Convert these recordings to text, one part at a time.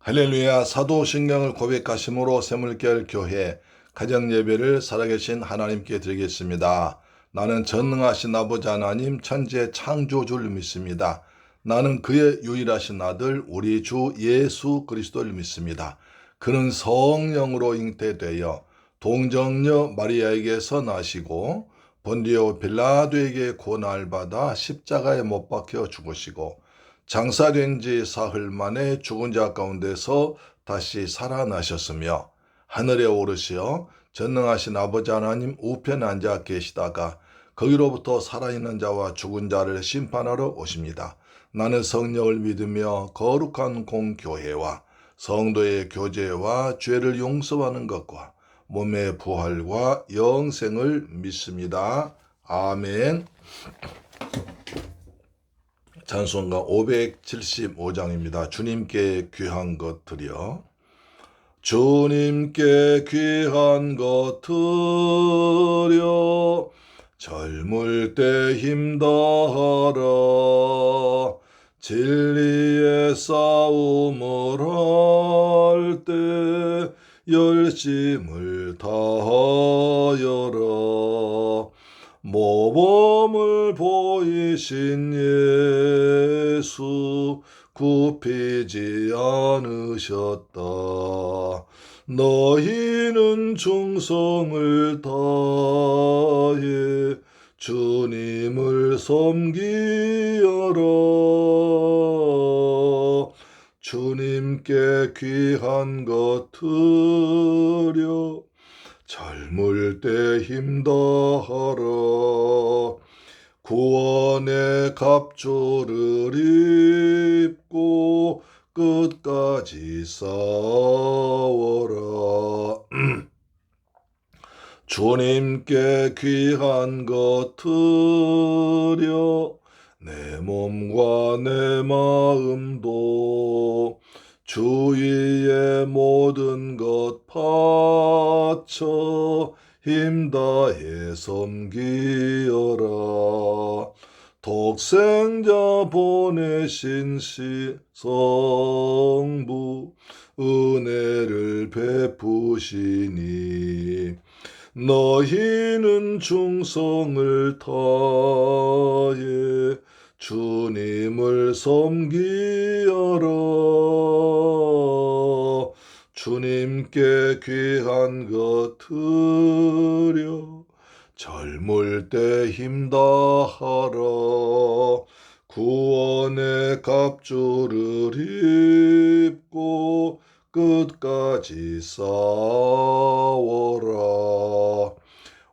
할렐루야. 사도신경을 고백하심으로 샘물결 교회 가정예배를 살아계신 하나님께 드리겠습니다. 나는 전능하신 아버지 하나님 천지의 창조주를 믿습니다. 나는 그의 유일하신 아들 우리 주 예수 그리스도를 믿습니다. 그는 성령으로 잉태되어 동정녀 마리아에게서 나시고 본디오 빌라도에게 고난을 받아 십자가에 못 박혀 죽으시고 장사된 지 사흘 만에 죽은 자 가운데서 다시 살아나셨으며 하늘에 오르시어 전능하신 아버지 하나님 우편에 앉아 계시다가 거기로부터 살아있는 자와 죽은 자를 심판하러 오십니다. 나는 성령을 믿으며 거룩한 공교회와 성도의 교제와 죄를 용서하는 것과 몸의 부활과 영생을 믿습니다. 아멘. 찬송가 575장입니다. 주님께 귀한 것 드려. 주님께 귀한 것 드려 젊을 때 힘다하라 진리의 싸움을 할 때 열심을 다하여라 모범을 보이신 예수 굽히지 않으셨다. 너희는 충성을 다해 주님을 섬기여라. 주님께 귀한 것 드려 젊을 때 힘다하라 구원의 갑주를 입고 끝까지 싸워라. 주님께 귀한 것 드려 내 몸과 내 마음도 주위의 모든 것 바쳐 힘다해 섬기여라. 독생자 보내신 성부 은혜를 베푸시니 너희는 충성을 다해 주님을 섬기여라. 주님께 귀한 것 드려 젊을 때 힘다하라 구원의 갑주를 입고 끝까지 싸워라.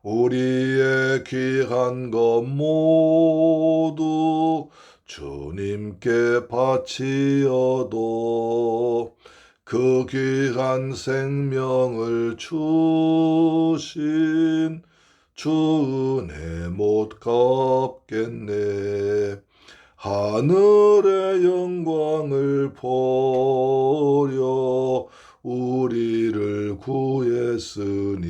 우리의 귀한 것 모두 주님께 바치어도 그 귀한 생명을 주신 주 은혜 못 갚겠네. 하늘의 영광을 보려 우리를 구했으니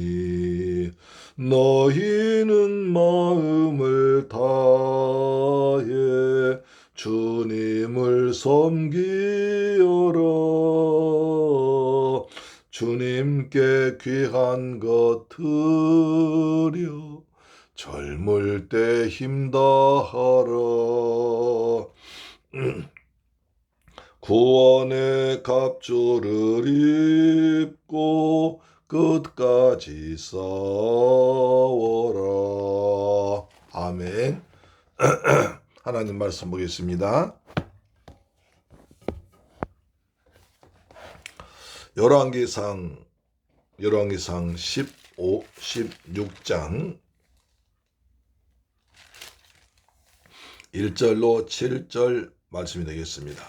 너희는 마음을 다해 주님을 섬기여라. 주님께 귀한 것 드려 젊을 때 힘다하라 구원의 갑주를 입고 끝까지 싸워라. 아멘. 하나님 말씀 보겠습니다. 열왕기상 16장 1절로 7절 말씀이 되겠습니다.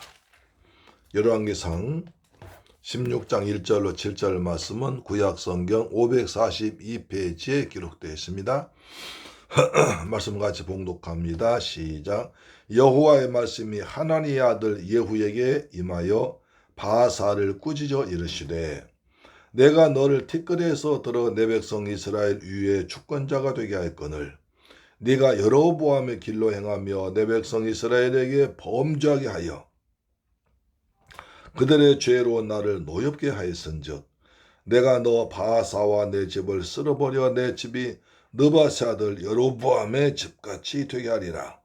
열왕기상 16장 1절로 7절 말씀은 구약성경 542페이지에 기록되어 있습니다. 말씀 같이 봉독합니다. 시작. 여호와의 말씀이 하나니의 아들 예후에게 임하여 바사를 꾸짖어 이르시되 내가 너를 티끌에서 들어 내 백성 이스라엘 위에 주권자가 되게 할거늘 네가 여로보암의 길로 행하며 내 백성 이스라엘에게 범죄하게 하여 그들의 죄로 나를 노엽게 하였은즉 내가 너 바하사와 내 집을 쓸어버려 내 집이 느바세 아들 여로보암의 집같이 되게 하리라.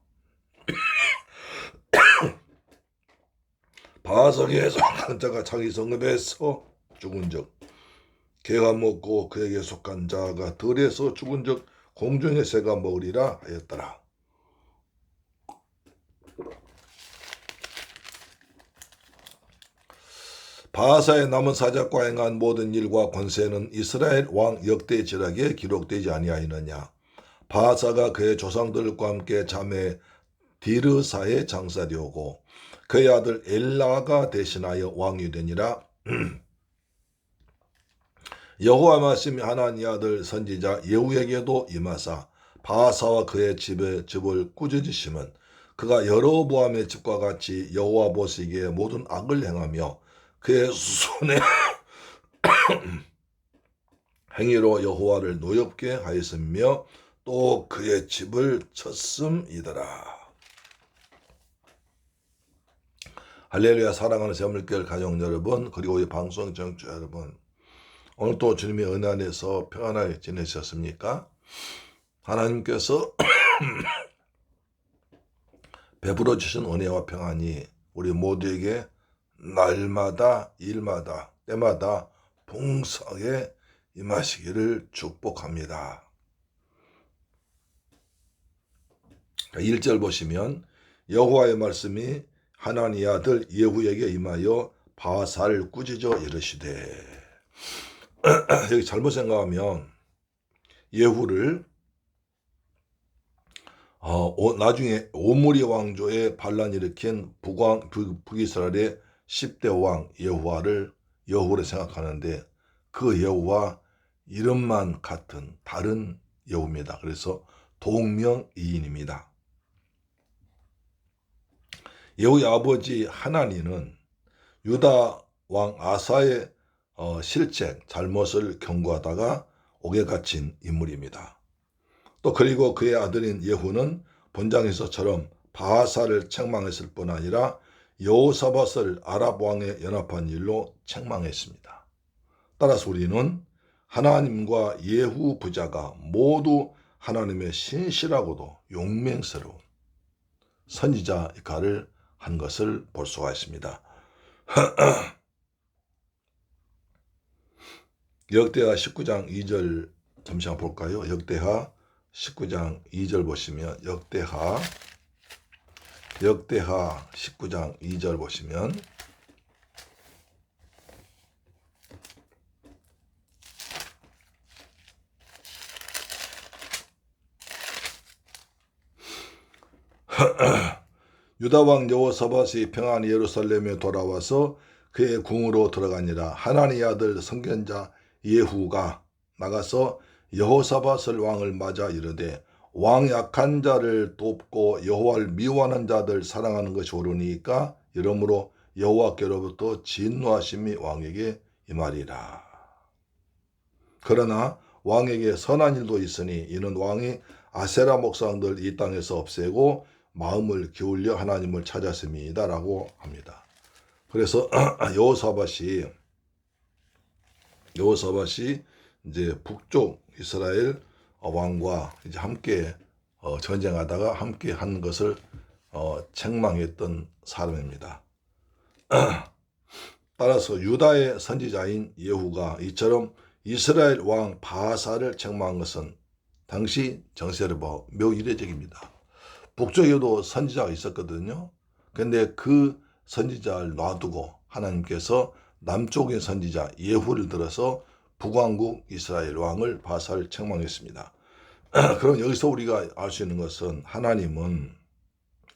바하성에 속한 자가 자기 성읍에서 죽은즉 개가 먹고 그에게 속한 자가 들에서 죽은즉 공중의 새가 먹으리라 하였더라. 바하사의 남은 사적과 행한 모든 일과 권세는 이스라엘 왕 역대지락에 기록되지 아니하였느냐. 바하사가 그의 조상들과 함께 자매 디르사에 장사되오고 그의 아들 엘라가 대신하여 왕이 되니라. 여호와 말씀이 하나니 아들 선지자 예후에게도 임하사 바하사와 그의 집을 꾸짖으시면 그가 여로보암의 집과 같이 여호와 보시기에 모든 악을 행하며 그의 손에 행위로 여호와를 노엽게 하였으며 또 그의 집을 쳤음이더라. 할렐루야. 사랑하는 새물결 가족 여러분, 그리고 이 방송 청취자 여러분, 오늘 또 주님의 은혜 안에서 평안하게 지내셨습니까? 하나님께서 베풀어 주신 은혜와 평안이 우리 모두에게 날마다 일마다 때마다 풍성하게 임하시기를 축복합니다. 1절 보시면 여호와의 말씀이 하나니 아들 예후에게 임하여 바하사를 꾸짖어 이르시되, 여기 잘못 생각하면 예후를 나중에 오므리 왕조의 반란 일으킨 북이스라엘의 10대 왕 여후를 생각하는데 그 여후와 이름만 같은 다른 여후입니다. 그래서 동명이인입니다. 여후의 아버지 하나니는 유다 왕 아사의 실책, 잘못을 경고하다가 옥에 갇힌 인물입니다. 또 그리고 그의 아들인 예후는 본장에서처럼 바하사를 책망했을 뿐 아니라 여호사밧을 아랍 왕에 연합한 일로 책망했습니다. 따라서 우리는 하나님과 예후 부자가 모두 하나님의 신실하고도 용맹스러운 선지자 역할을 한 것을 볼 수가 있습니다. 역대하 19장 2절 잠시 한번 볼까요? 역대하 19장 2절 보시면 역대하 19장 2절 보시면 유다왕 여호사밧이 평안히 예루살렘에 돌아와서 그의 궁으로 들어가니라. 하나니의 아들 선견자 예후가 나가서 여호사밧을 왕을 맞아 이르되 왕 약한 자를 돕고 여호와를 미워하는 자들 사랑하는 것이 옳으니까 이러므로 여호와께로부터 진노하심이 왕에게 임하리라. 그러나 왕에게 선한 일도 있으니 이는 왕이 아세라 목상들 이 땅에서 없애고 마음을 기울여 하나님을 찾았음이다 라고 합니다. 그래서 여호사밧이 이제 북쪽 이스라엘 왕과 이제 함께 전쟁하다가 함께 한 것을 책망했던 사람입니다. 따라서 유다의 선지자인 예후가 이처럼 이스라엘 왕 바하사를 책망한 것은 당시 정세를 보고 매우 이례적입니다. 북쪽에도 선지자가 있었거든요. 그런데 그 선지자를 놔두고 하나님께서 남쪽의 선지자 예후를 들어서 북왕국 이스라엘 왕을 바하사를 책망했습니다. 그럼 여기서 우리가 알 수 있는 것은 하나님은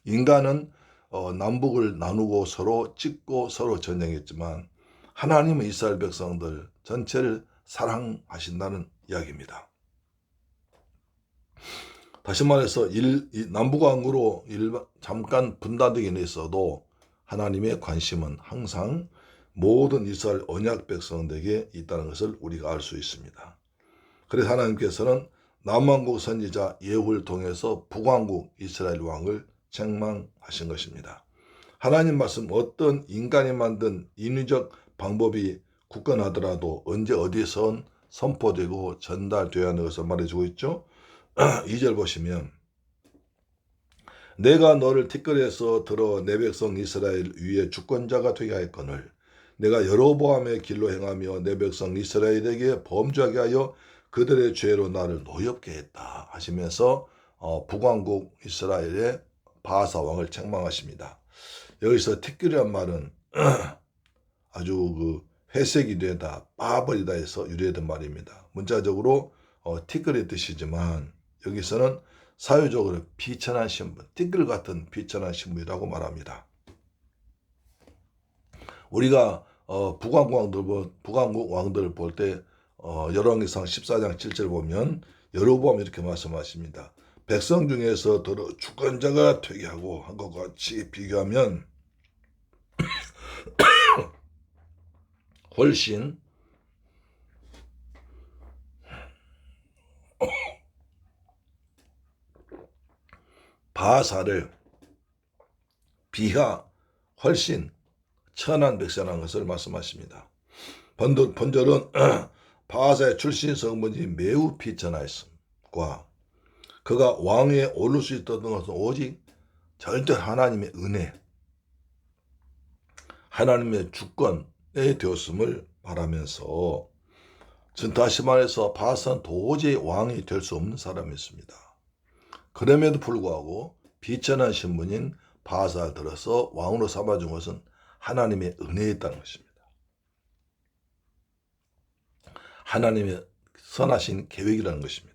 인간은 남북을 나누고 서로 찢고 서로 전쟁했지만 하나님은 이스라엘 백성들 전체를 사랑하신다는 이야기입니다. 다시 말해서 남북왕으로 잠깐 분단되긴 했어도 하나님의 관심은 항상 모든 이스라엘 언약 백성들에게 있다는 것을 우리가 알 수 있습니다. 그래서 하나님께서는 남왕국 선지자 예후를 통해서 북왕국 이스라엘 왕을 책망하신 것입니다. 하나님 말씀 어떤 인간이 만든 인위적 방법이 굳건하더라도 언제 어디선 선포되고 전달되어야 하는 것을 말해주고 있죠. 2절 보시면 내가 너를 티끌에서 들어 내 백성 이스라엘 위에 주권자가 되게 하였거늘 내가 여로보암의 길로 행하며 내 백성 이스라엘에게 범죄하게 하여 그들의 죄로 나를 노엽게 했다 하시면서 북왕국 이스라엘의 바하사 왕을 책망하십니다. 여기서 티끌이란 말은 아주 그 회색이 되다, 빠버리다 해서 유래된 말입니다. 문자적으로 티끌의 뜻이지만 여기서는 사유적으로 비천한 신분, 티끌 같은 비천한 신분이라고 말합니다. 우리가 북왕국 왕들을 볼 때 열왕기상 14장 7절 보면 여로보암 이렇게 말씀하십니다. 백성 중에서 더러 주권자가 되게 하고 한 것과 같이 비교하면 훨씬 바하사를 비하 훨씬 천한 백성한 것을 말씀하십니다. 본절은 바하사의 출신 성분이 매우 비천하였음과 그가 왕위에 오를 수 있었던 것은 오직 절대 하나님의 은혜, 하나님의 주권에 되었음을 말하면서 다시 말해서 바하사는 도저히 왕이 될 수 없는 사람이었습니다. 그럼에도 불구하고 비천한 신분인 바하사를 들어서 왕으로 삼아준 것은 하나님의 은혜였다는 것입니다. 하나님의 선하신 계획이라는 것입니다.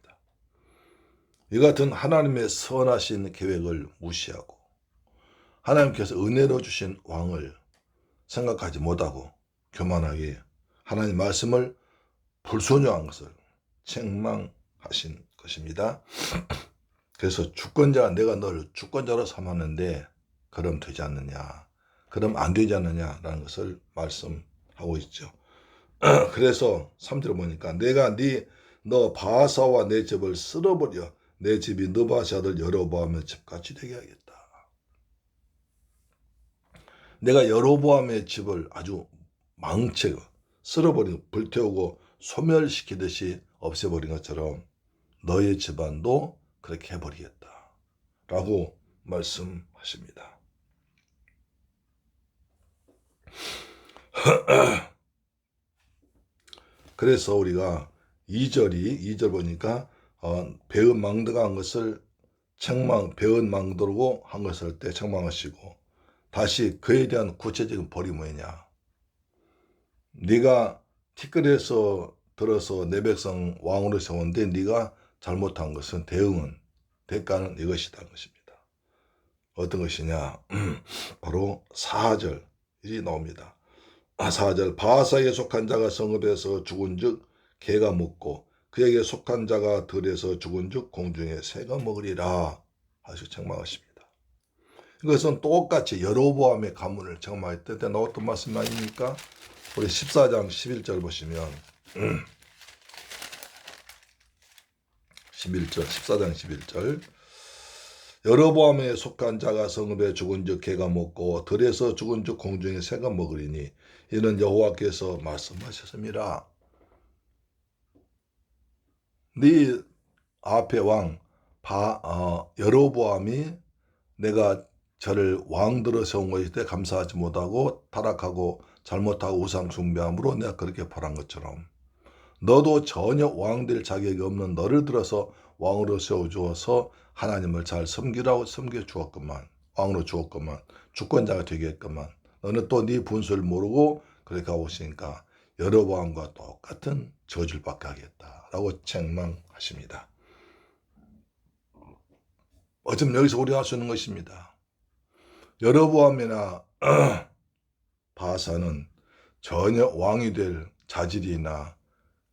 이 같은 하나님의 선하신 계획을 무시하고 하나님께서 은혜로 주신 왕을 생각하지 못하고 교만하게 하나님 말씀을 불순종한 것을 책망하신 것입니다. 그래서 주권자, 내가 너를 주권자로 삼았는데 그럼 되지 않느냐, 그럼 안 되지 않느냐라는 것을 말씀하고 있죠. 그래서 3절 보니까 내가 너 바하사와 내 집을 쓸어버려 내 집이 느바시 아들 여로보암의 집같이 되게 하겠다. 내가 여로보암의 집을 아주 망치고 쓸어버리고 불태우고 소멸시키듯이 없애버린 것처럼 너의 집안도 그렇게 해버리겠다 라고 말씀하십니다. 그래서 우리가 2절 보니까 배은 망대가 한 것을 배은 망대로 한 것을 때 책망하시고 다시 그에 대한 구체적인 벌이 뭐냐. 네가 티끌에서 들어서 내 백성 왕으로 세웠는데 네가 잘못한 것은 대가는 이것이다 것입니다. 어떤 것이냐. 바로 4절이 나옵니다. 4절 바하사에 속한 자가 성읍에서 죽은 즉 개가 먹고 그에게 속한 자가 들에서 죽은 즉 공중에 새가 먹으리라 하시고 책망하십니다. 이것은 똑같이 여로보암의 가문을 책망할 때 나왔던 말씀 아닙니까? 우리 14장 11절 보시면 14장 11절 여로보암에 속한 자가 성읍에 죽은 즉 개가 먹고 들에서 죽은 즉 공중에 새가 먹으리니 이는 여호와께서 말씀하셨습니다. 네 앞에 왕 여로보암이 내가 저를 왕들어 세운 것일 때 감사하지 못하고 타락하고 잘못하고 우상 숭배함으로 내가 그렇게 벌한 것처럼 너도 전혀 왕 될 자격이 없는 너를 들어서 왕으로 세워주어서 하나님을 잘 섬겨주었건만 왕으로 주었건만 주권자가 되겠건만 너는 또 네 분수를 모르고 그렇게 하고 있으니까 여로보암과 똑같은 저주를 받게 하겠다라고 책망하십니다. 어쩌면 여기서 우리가 할 수 있는 것입니다. 여로보암이나 바하사는 전혀 왕이 될 자질이나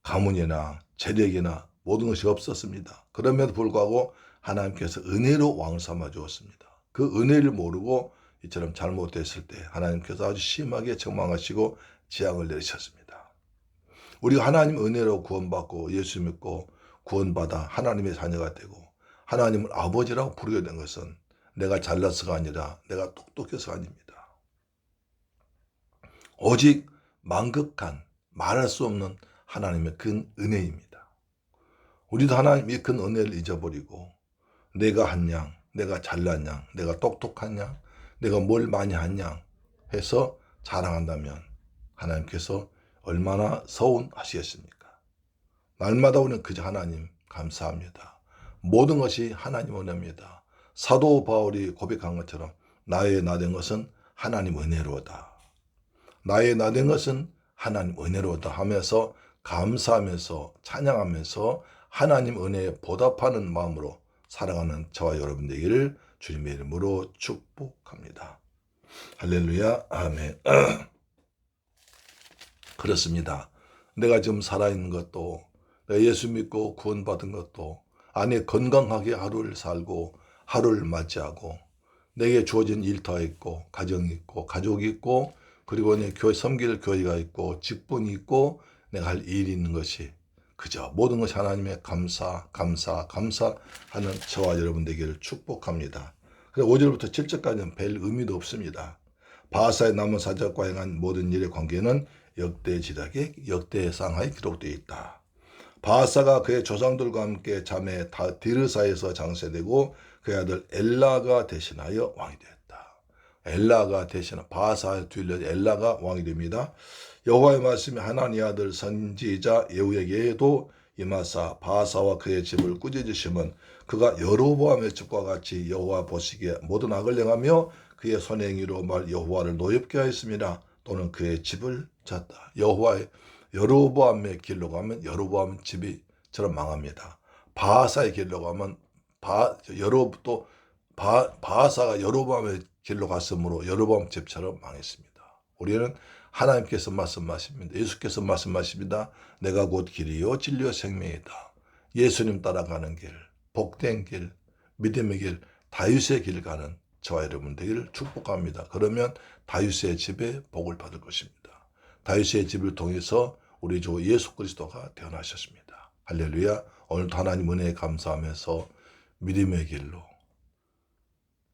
가문이나 재력이나 모든 것이 없었습니다. 그럼에도 불구하고 하나님께서 은혜로 왕을 삼아 주었습니다. 그 은혜를 모르고 이처럼 잘못됐을 때 하나님께서 아주 심하게 책망하시고 재앙을 내리셨습니다. 우리가 하나님 은혜로 구원받고 예수 믿고 구원받아 하나님의 자녀가 되고 하나님을 아버지라고 부르게 된 것은 내가 잘나서가 아니라 내가 똑똑해서가 아닙니다. 오직 만극한 말할 수 없는 하나님의 큰 은혜입니다. 우리도 하나님의 큰 은혜를 잊어버리고 내가 한 양, 내가 잘난 양, 내가 똑똑한 양, 내가 뭘 많이 한 양 해서 자랑한다면 하나님께서 얼마나 서운하시겠습니까? 날마다 우리는 그저 하나님 감사합니다. 모든 것이 하나님 은혜입니다. 사도 바울이 고백한 것처럼 나의 나된 것은 하나님 은혜로다. 나의 나된 것은 하나님 은혜로다 하면서 감사하면서 찬양하면서 하나님 은혜에 보답하는 마음으로 살아가는 저와 여러분 되기를 주님의 이름으로 축복합니다. 할렐루야. 아멘. 그렇습니다. 내가 지금 살아있는 것도 내가 예수 믿고 구원받은 것도 안에 건강하게 하루를 살고 하루를 맞이하고 내게 주어진 일터가 있고 가정이 있고 가족이 있고 그리고 내 교회 섬길 교회가 있고 직분이 있고 내가 할 일이 있는 것이 그저 모든 것이 하나님의 감사하는 저와 여러분 되기를 축복합니다. 그래서 5절부터 7절까지는 별 의미도 없습니다. 바하사의 남은 사적과 행한 모든 일의 관계는 역대지략의 역대상하에 기록되어 있다. 바하사가 그의 조상들과 함께 자매 디르사에서 장세되고 그의 아들 엘라가 대신하여 왕이 되었다. 엘라가 대신하 바하사에 뒤를 엘라가 왕이 됩니다. 여호와의 말씀이 하나니 아들 선지자 예후에게도 임하사 바하사와 그의 집을 꾸짖으심은 그가 여로보암의 집과 같이 여호와 보시기에 모든 악을 행하며 그의 손의 행위로 말 여호와를 노엽게 하였습니다. 또는 그의 집을 잤다. 여호와의 여로보암의 길로 가면 여로보암 집이처럼 망합니다. 바하사의 길로 가면 바하사가 여로보암의 길로 갔으므로 여로보암 집처럼 망했습니다. 우리는 하나님께서 말씀하십니다. 예수께서 말씀하십니다. 내가 곧 길이요 진리요 생명이다. 예수님 따라가는 길, 복된 길, 믿음의 길, 다윗의 길 가는 저와 여러분 되기를 축복합니다. 그러면 다윗의 집에 복을 받을 것입니다. 다윗의 집을 통해서 우리 주 예수 그리스도가 태어나셨습니다. 할렐루야. 오늘도 하나님 은혜에 감사하면서 믿음의 길로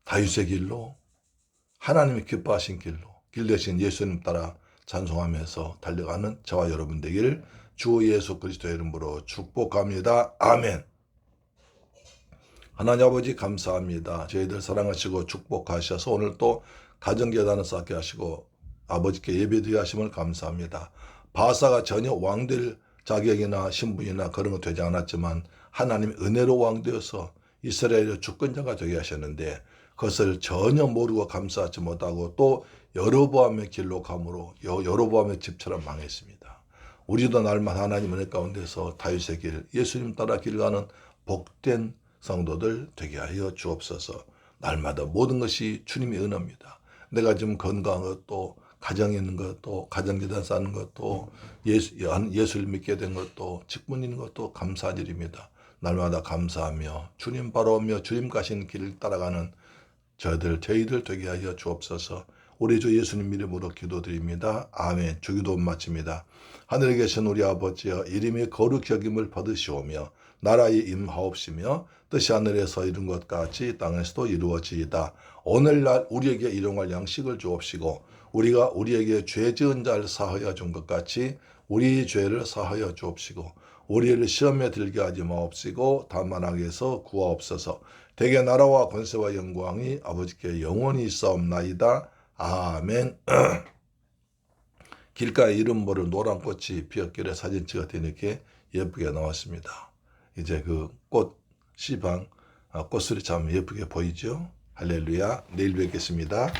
다윗의 길로 하나님이 기뻐하신 길로 길 대신 예수님 따라 찬송하면서 달려가는 저와 여러분 되기를 주 예수 그리스도의 이름으로 축복합니다. 아멘. 하나님 아버지 감사합니다. 저희들 사랑하시고 축복하셔서 오늘 또 가정재단을 쌓게 하시고 아버지께 예배드리게 하심을 감사합니다. 바하사가 전혀 왕될 자격이나 신분이나 그런 거 되지 않았지만 하나님의 은혜로 왕되어서 이스라엘의 주권자가 되게 하셨는데 그것을 전혀 모르고 감사하지 못하고 또 여로보암의 길로 감으로 여로보암의 집처럼 망했습니다. 우리도 날마다 하나님 은혜 가운데서 다윗의 길, 예수님 따라 길 가는 복된 성도들 되게 하여 주옵소서. 날마다 모든 것이 주님의 은혜입니다. 내가 지금 건강한 것도 가정에 있는 것도 가정재단 쌓는 것도 예수를 믿게 된 것도 직분 있는 것도 감사드립니다. 날마다 감사하며 주님 바라오며 주님 가신 길을 따라가는 저희들 되게 하여 주옵소서. 우리 주 예수님 이름으로 기도드립니다. 아멘. 주기도 마칩니다. 하늘에 계신 우리 아버지여 이름이 거룩히 여김을 받으시오며 나라의 임하옵시며 뜻이 하늘에서 이룬 것 같이 땅에서도 이루어지이다. 오늘날 우리에게 일용할 양식을 주옵시고 우리가 우리에게 죄 지은 자를 사하여 준 것 같이 우리 죄를 사하여 주옵시고 우리를 시험에 들게 하지 마옵시고 다만 악에서 구하옵소서. 대개 나라와 권세와 영광이 아버지께 영원히 있사옵나이다. 아멘. 길가에 이름 모를 노란 꽃이 피었길래 사진 찍었더니 이렇게 예쁘게 나왔습니다. 이제 그 꽃 시방 꽃술이 참 예쁘게 보이죠. 할렐루야. 내일 뵙겠습니다.